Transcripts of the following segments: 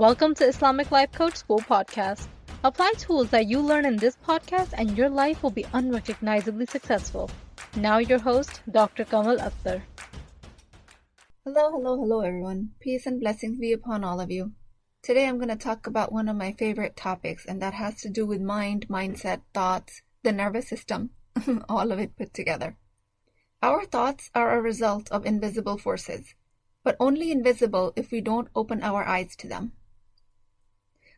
Welcome to Islamic Life Coach School Podcast. Apply tools that you learn in this podcast and your life will be unrecognizably successful. Now your host, Dr. Kamal Akhtar. Hello everyone. Peace and blessings be upon all of you. Today I'm going to talk about one of my favorite topics, and that has to do with mind, mindset, thoughts, the nervous system, all of it put together. Our thoughts are a result of invisible forces, but only invisible if we don't open our eyes to them.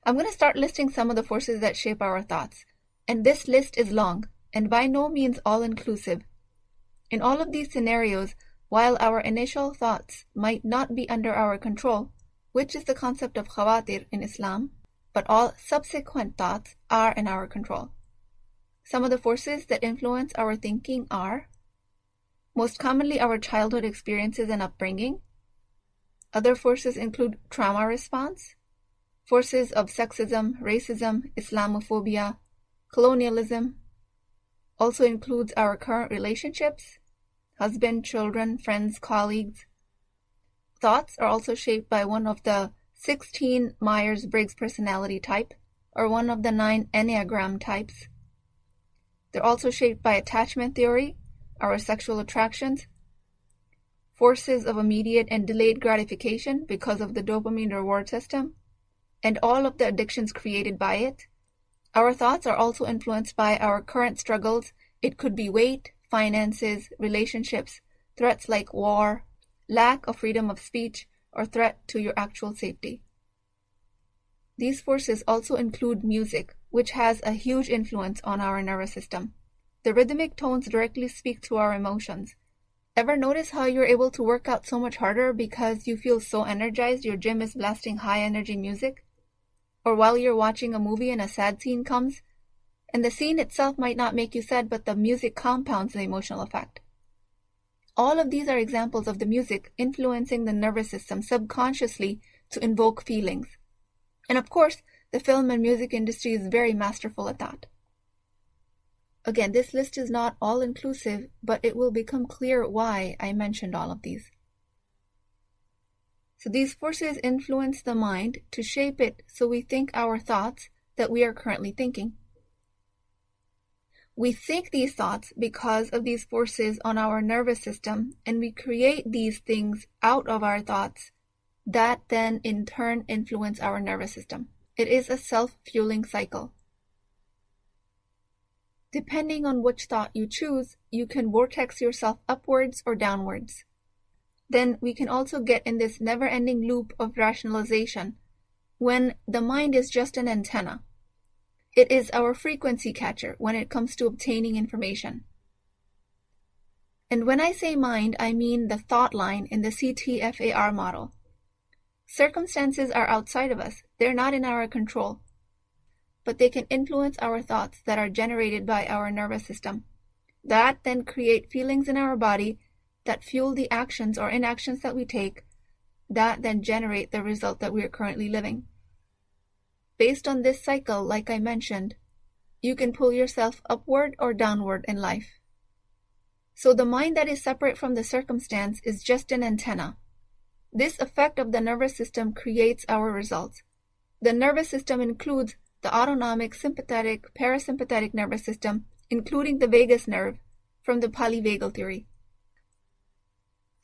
I'm going to start listing some of the forces that shape our thoughts, and this list is long and by no means all-inclusive. In all of these scenarios, while our initial thoughts might not be under our control, which is the concept of khawatir in Islam, but all subsequent thoughts are in our control. Some of the forces that influence our thinking are, most commonly, our childhood experiences and upbringing. Other forces include trauma response, forces of sexism, racism, Islamophobia, colonialism. Also includes our current relationships, husband, children, friends, colleagues. Thoughts are also shaped by one of the 16 Myers-Briggs personality type, or one of the 9 Enneagram types. They're also shaped by attachment theory, our sexual attractions, forces of immediate and delayed gratification because of the dopamine reward system, and all of the addictions created by it. Our thoughts are also influenced by our current struggles. It could be weight, finances, relationships, threats like war, lack of freedom of speech, or threat to your actual safety. These forces also include music, which has a huge influence on our nervous system. The rhythmic tones directly speak to our emotions. Ever notice how you're able to work out so much harder because you feel so energized your gym is blasting high energy music? Or while you're watching a movie and a sad scene comes, and the scene itself might not make you sad, but the music compounds the emotional effect. All of these are examples of the music influencing the nervous system subconsciously to invoke feelings. And of course, the film and music industry is very masterful at that. Again, this list is not all-inclusive, but it will become clear why I mentioned all of these. So these forces influence the mind to shape it so we think our thoughts that we are currently thinking. We think these thoughts because of these forces on our nervous system, and we create these things out of our thoughts that then in turn influence our nervous system. It is a self-fueling cycle. Depending on which thought you choose, you can vortex yourself upwards or downwards. Then we can also get in this never-ending loop of rationalization when the mind is just an antenna. It is our frequency catcher when it comes to obtaining information. And when I say mind, I mean the thought line in the CTFAR model. Circumstances are outside of us. They're not in our control. But they can influence our thoughts that are generated by our nervous system. That then create feelings in our body that fuel the actions or inactions that we take, that then generate the result that we are currently living. Based on this cycle, like I mentioned, you can pull yourself upward or downward in life. So the mind that is separate from the circumstance is just an antenna. This effect of the nervous system creates our results. The nervous system includes the autonomic, sympathetic, parasympathetic nervous system, including the vagus nerve from the polyvagal theory.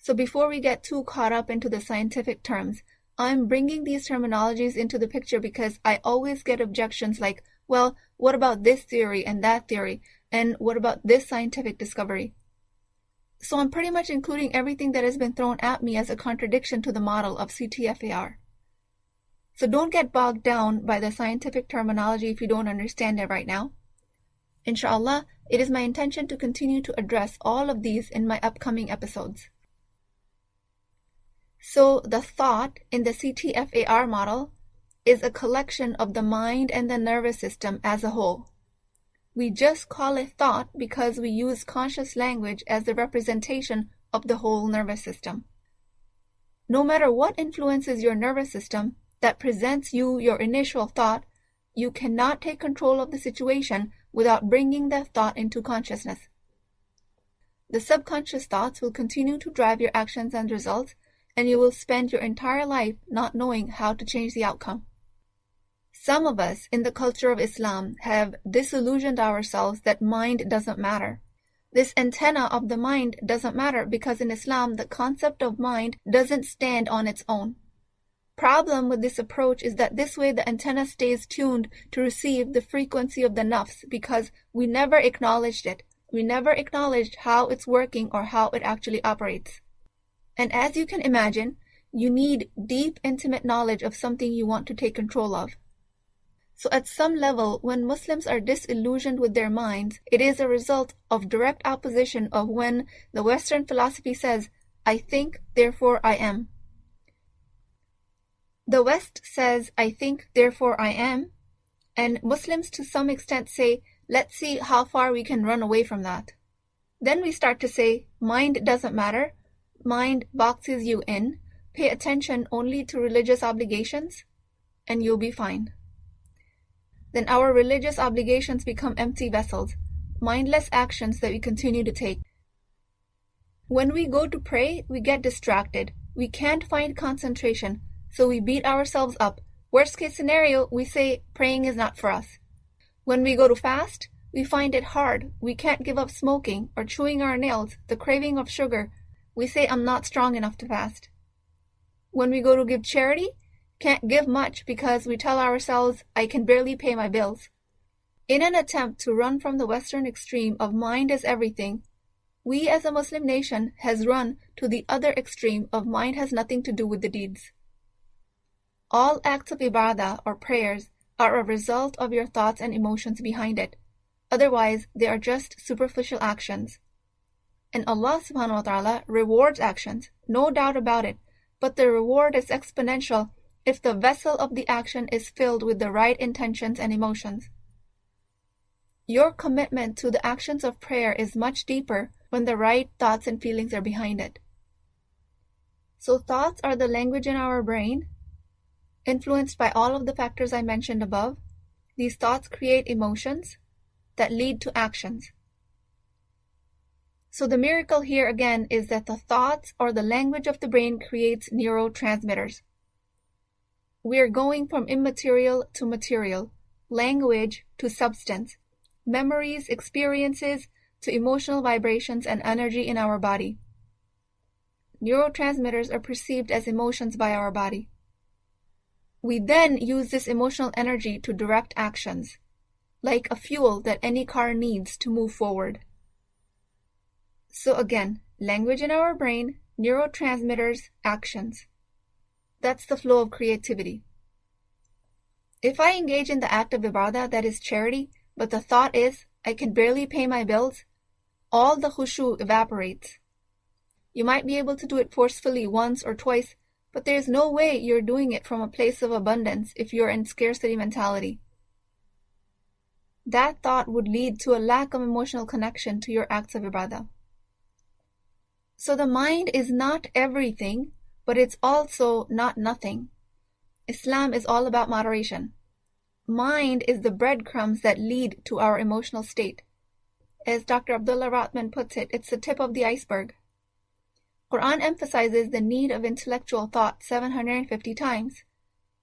So before we get too caught up into the scientific terms, I'm bringing these terminologies into the picture because I always get objections like, well, what about this theory and that theory? And what about this scientific discovery? So I'm pretty much including everything that has been thrown at me as a contradiction to the model of CTFAR. So don't get bogged down by the scientific terminology if you don't understand it right now. Inshallah, it is my intention to continue to address all of these in my upcoming episodes. So the thought in the CTFAR model is a collection of the mind and the nervous system as a whole. We just call it thought because we use conscious language as the representation of the whole nervous system. No matter what influences your nervous system that presents you your initial thought, you cannot take control of the situation without bringing that thought into consciousness. The subconscious thoughts will continue to drive your actions and results, and you will spend your entire life not knowing how to change the outcome. Some of us in the culture of Islam have disillusioned ourselves that mind doesn't matter. This antenna of the mind doesn't matter because in Islam the concept of mind doesn't stand on its own. Problem with this approach is that this way the antenna stays tuned to receive the frequency of the nafs because we never acknowledged it. We never acknowledged how it's working or how it actually operates. And as you can imagine, you need deep, intimate knowledge of something you want to take control of. So at some level, when Muslims are disillusioned with their minds, it is a result of direct opposition of when the Western philosophy says, I think, therefore I am. The West says, I think, therefore I am, and Muslims to some extent say, let's see how far we can run away from that. Then we start to say, mind doesn't matter, mind boxes you in, pay attention only to religious obligations, and you'll be fine. Then our religious obligations become empty vessels, mindless actions that we continue to take. When we go to pray, we get distracted. We can't find concentration, so we beat ourselves up. Worst case scenario, we say praying is not for us. When we go to fast, we find it hard. We can't give up smoking or chewing our nails, the craving of sugar. We say I'm not strong enough to fast. When we go to give charity, can't give much because we tell ourselves, I can barely pay my bills. In an attempt to run from the Western extreme of mind as everything, we as a Muslim nation has run to the other extreme of mind has nothing to do with the deeds. All acts of ibadah or prayers are a result of your thoughts and emotions behind it. Otherwise, they are just superficial actions. And Allah subhanahu wa ta'ala rewards actions, no doubt about it, but the reward is exponential if the vessel of the action is filled with the right intentions and emotions. Your commitment to the actions of prayer is much deeper when the right thoughts and feelings are behind it. So thoughts are the language in our brain. Influenced by all of the factors I mentioned above, these thoughts create emotions that lead to actions. So the miracle here again is that the thoughts or the language of the brain creates neurotransmitters. We are going from immaterial to material, language to substance, memories, experiences to emotional vibrations and energy in our body. Neurotransmitters are perceived as emotions by our body. We then use this emotional energy to direct actions, like a fuel that any car needs to move forward. So again, language in our brain, neurotransmitters, actions. That's the flow of creativity. If I engage in the act of ibadah, that is charity, but the thought is, I can barely pay my bills, all the khushu evaporates. You might be able to do it forcefully once or twice, but there is no way you're doing it from a place of abundance if you're in scarcity mentality. That thought would lead to a lack of emotional connection to your acts of ibadah. So the mind is not everything, but it's also not nothing. Islam is all about moderation. Mind is the breadcrumbs that lead to our emotional state. As Dr. Abdullah Ratman puts it, it's the tip of the iceberg. Quran emphasizes the need of intellectual thought 750 times,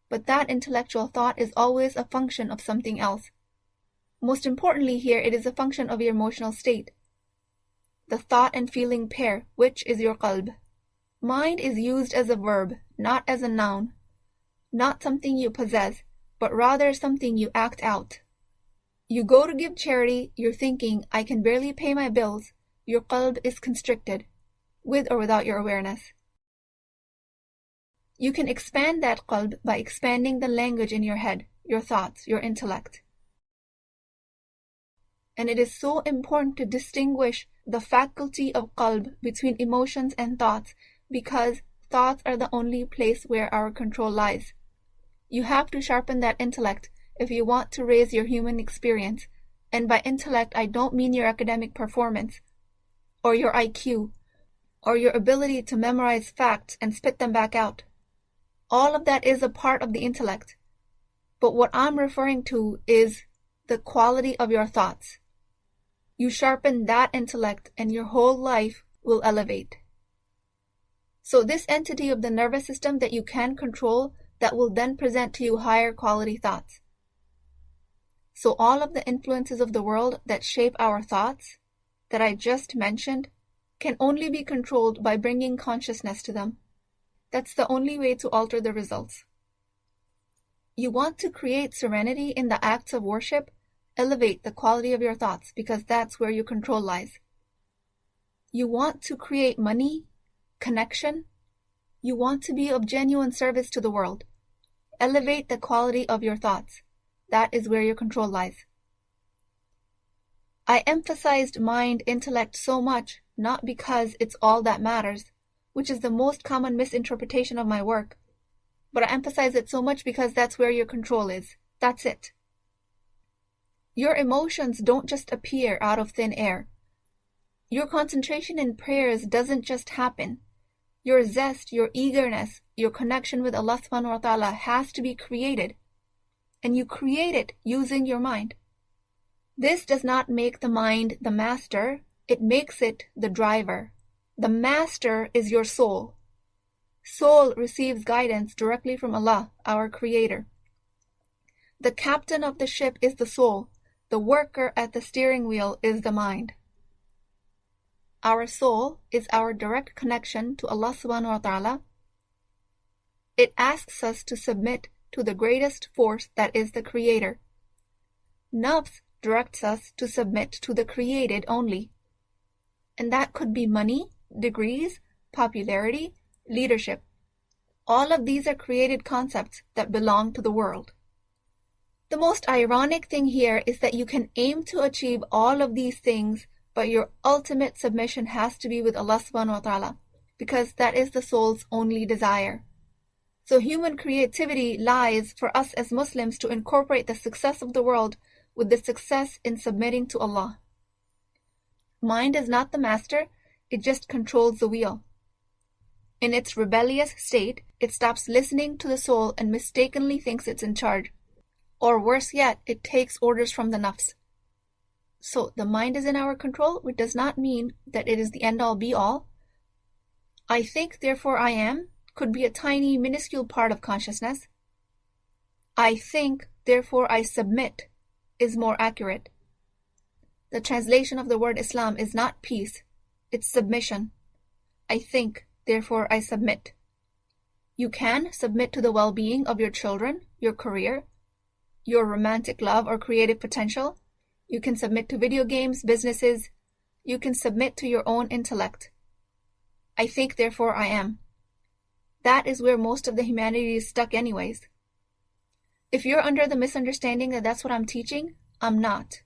but that intellectual thought is always a function of something else. Most importantly here, it is a function of your emotional state. The thought and feeling pair, which is your qalb. Mind is used as a verb, not as a noun. Not something you possess, but rather something you act out. You go to give charity, you're thinking, I can barely pay my bills. Your qalb is constricted, with or without your awareness. You can expand that qalb by expanding the language in your head, your thoughts, your intellect. And it is so important to distinguish the faculty of qalb between emotions and thoughts, because thoughts are the only place where our control lies. You have to sharpen that intellect if you want to raise your human experience. And by intellect, I don't mean your academic performance, or your IQ, or your ability to memorize facts and spit them back out. All of that is a part of the intellect. But what I'm referring to is the quality of your thoughts. You sharpen that intellect and your whole life will elevate. So So this entity of the nervous system that you can control, that will then present to you higher quality thoughts. So all of the influences of the world that shape our thoughts, that I just mentioned, can only be controlled by bringing consciousness to them. That's the only way to alter the results. You want to create serenity in the acts of worship? Elevate the quality of your thoughts, because that's where your control lies. You want to create money, connection? You want to be of genuine service to the world? Elevate the quality of your thoughts. That is where your control lies. I emphasized mind, intellect so much, not because it's all that matters, which is the most common misinterpretation of my work, but I emphasize it so much because that's where your control is. That's it. Your emotions don't just appear out of thin air. Your concentration in prayers doesn't just happen. Your zest, your eagerness, your connection with Allah subhanahu wa ta'ala has to be created. And you create it using your mind. This does not make the mind the master, it makes it the driver. The master is your soul. Soul receives guidance directly from Allah, our Creator. The captain of the ship is the soul. The worker at the steering wheel is the mind. Our soul is our direct connection to Allah subhanahu wa ta'ala. It asks us to submit to the greatest force that is the Creator. Nafs directs us to submit to the created only. And that could be money, degrees, popularity, leadership. All of these are created concepts that belong to the world. The most ironic thing here is that you can aim to achieve all of these things, but your ultimate submission has to be with Allah subhanahu wa ta'ala, because that is the soul's only desire. So human creativity lies for us as Muslims to incorporate the success of the world with the success in submitting to Allah. Mind is not the master, it just controls the wheel. In its rebellious state, it stops listening to the soul and mistakenly thinks it's in charge. Or worse yet, it takes orders from the nafs. So the mind is in our control, which does not mean that it is the end-all be-all. I think, therefore I am, could be a tiny, minuscule part of consciousness. I think, therefore I submit, is more accurate. The translation of the word Islam is not peace, it's submission. I think, therefore I submit. You can submit to the well-being of your children, your career, your romantic love or creative potential. You can submit to video games, businesses. You can submit to your own intellect. I think, therefore I am. That is where most of the humanity is stuck anyways. If you're under the misunderstanding that that's what I'm teaching, I'm not.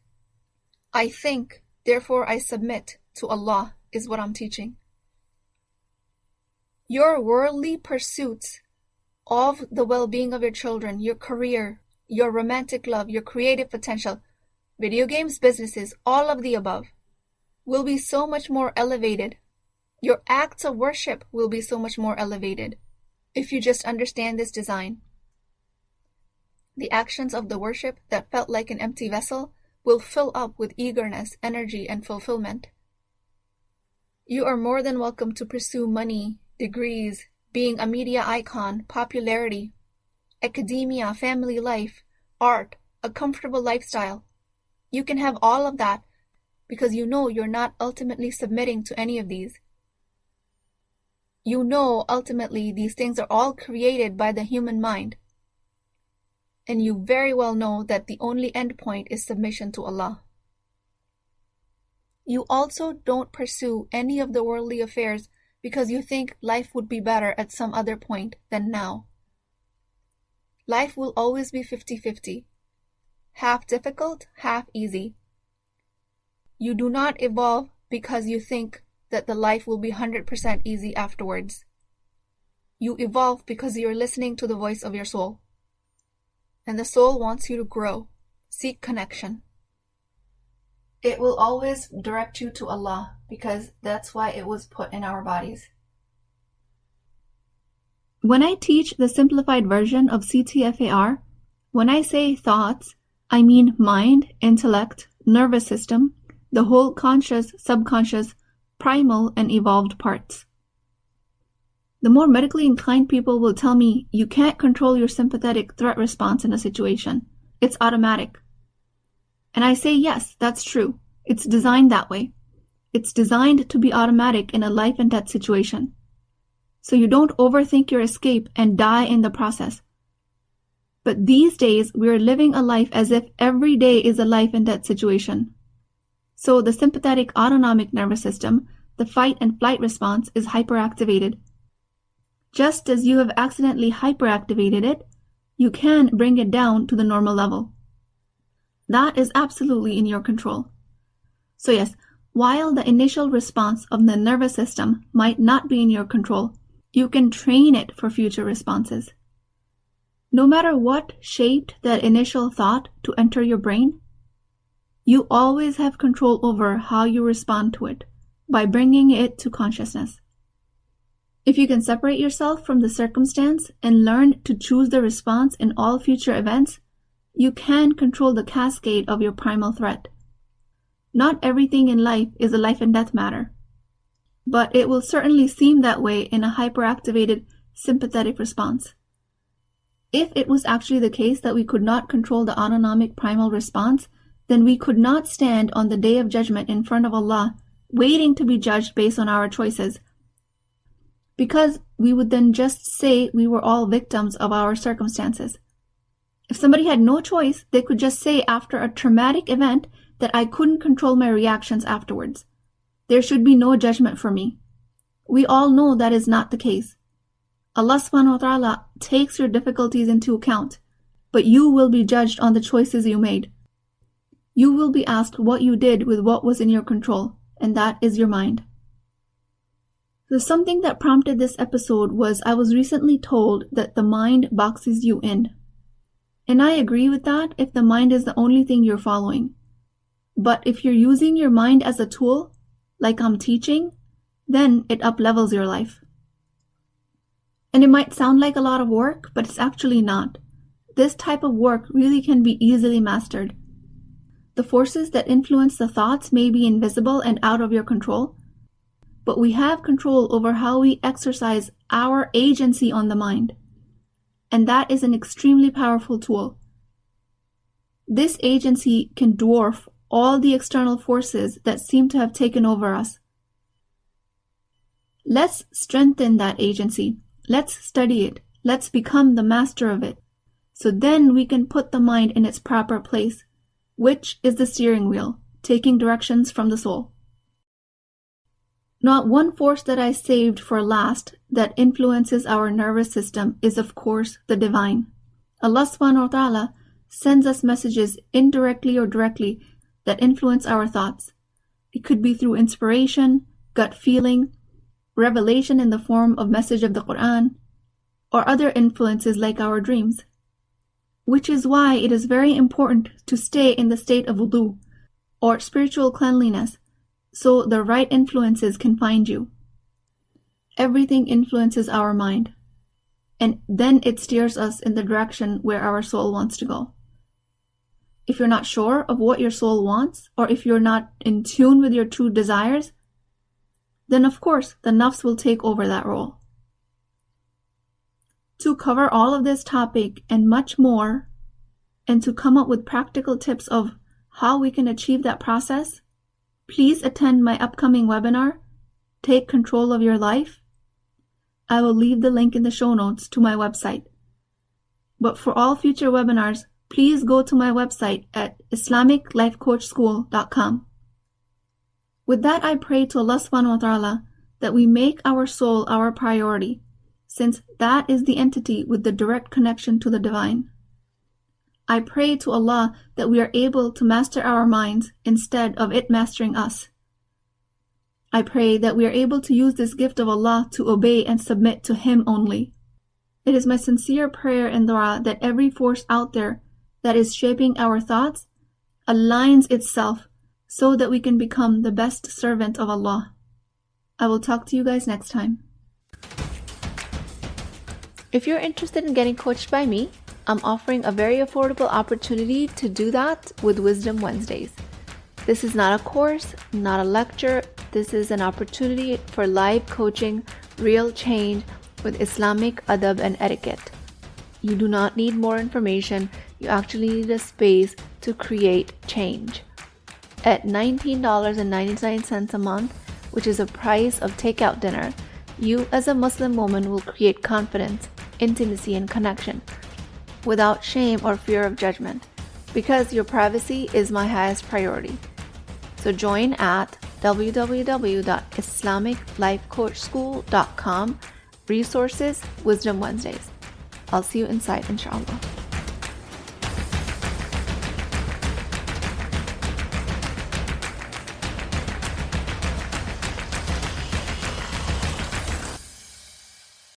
I think, therefore I submit to Allah is what I'm teaching. Your worldly pursuits of the well-being of your children, your career, your romantic love, your creative potential, video games, businesses, all of the above, will be so much more elevated. Your acts of worship will be so much more elevated if you just understand this design. The actions of the worship that felt like an empty vessel will fill up with eagerness, energy, and fulfillment. You are more than welcome to pursue money, degrees, being a media icon, popularity, academia, family life, art, a comfortable lifestyle. You can have all of that because you know you're not ultimately submitting to any of these. You know ultimately these things are all created by the human mind. And you very well know that the only endpoint is submission to Allah. You also don't pursue any of the worldly affairs because you think life would be better at some other point than now. Life will always be 50-50. Half difficult, half easy. You do not evolve because you think that the life will be 100% easy afterwards. You evolve because you're listening to the voice of your soul. And the soul wants you to grow. Seek connection. It will always direct you to Allah because that's why it was put in our bodies. When I teach the simplified version of CTFAR, when I say thoughts, I mean mind, intellect, nervous system, the whole conscious, subconscious, primal, and evolved parts. The more medically inclined people will tell me you can't control your sympathetic threat response in a situation. It's automatic. And I say yes, that's true. It's designed that way. It's designed to be automatic in a life and death situation. So you don't overthink your escape and die in the process. But these days, we are living a life as if every day is a life and death situation. So the sympathetic autonomic nervous system, the fight and flight response, is hyperactivated. Just as you have accidentally hyperactivated it, you can bring it down to the normal level. That is absolutely in your control. So yes, while the initial response of the nervous system might not be in your control, you can train it for future responses. No matter what shaped that initial thought to enter your brain, you always have control over how you respond to it by bringing it to consciousness. If you can separate yourself from the circumstance and learn to choose the response in all future events, you can control the cascade of your primal threat. Not everything in life is a life and death matter, but it will certainly seem that way in a hyperactivated sympathetic response. If it was actually the case that we could not control the autonomic primal response, then we could not stand on the day of judgment in front of Allah, waiting to be judged based on our choices, because we would then just say we were all victims of our circumstances. If somebody had no choice, they could just say after a traumatic event that I couldn't control my reactions afterwards. There should be no judgment for me. We all know that is not the case. Allah subhanahu wa ta'ala takes your difficulties into account, but you will be judged on the choices you made. You will be asked what you did with what was in your control, and that is your mind. So something that prompted this episode was I was recently told that the mind boxes you in. And I agree with that if the mind is the only thing you're following. But if you're using your mind as a tool, like I'm teaching, then it uplevels your life. And it might sound like a lot of work, but it's actually not. This type of work really can be easily mastered. The forces that influence the thoughts may be invisible and out of your control, but we have control over how we exercise our agency on the mind. And that is an extremely powerful tool. This agency can dwarf all the external forces that seem to have taken over us. Let's strengthen that agency. Let's study it. Let's become the master of it. So then we can put the mind in its proper place, which is the steering wheel, taking directions from the soul. Not one force that I saved for last that influences our nervous system is of course the divine. Allah subhanahu wa ta'ala sends us messages indirectly or directly that influence our thoughts. It could be through inspiration, gut feeling, revelation in the form of message of the Quran, or other influences like our dreams. Which is why it is very important to stay in the state of wudu, or spiritual cleanliness, so the right influences can find you. Everything influences our mind, and then it steers us in the direction where our soul wants to go. If you're not sure of what your soul wants, or if you're not in tune with your true desires, then of course the nafs will take over that role. To cover all of this topic and much more, and to come up with practical tips of how we can achieve that process, please attend my upcoming webinar, Take Control of Your Life. I will leave the link in the show notes to my website. But for all future webinars, please go to my website at islamiclifecoachschool.com. With that, I pray to Allah subhanahu wa ta'ala that we make our soul our priority, since that is the entity with the direct connection to the divine. I pray to Allah that we are able to master our minds instead of it mastering us. I pray that we are able to use this gift of Allah to obey and submit to Him only. It is my sincere prayer and dua that every force out there that is shaping our thoughts aligns itself so that we can become the best servant of Allah. I will talk to you guys next time. If you're interested in getting coached by me, I'm offering a very affordable opportunity to do that with Wisdom Wednesdays. This is not a course, not a lecture. This is an opportunity for live coaching, real change, with Islamic adab and etiquette. You do not need more information, you actually need a space to create change. At $19.99 a month, which is the price of takeout dinner, you as a Muslim woman will create confidence, intimacy, and connection without shame or fear of judgment, because your privacy is my highest priority. So join at www.islamiclifecoachschool.com. Resources, Wisdom Wednesdays. I'll see you inside, inshallah.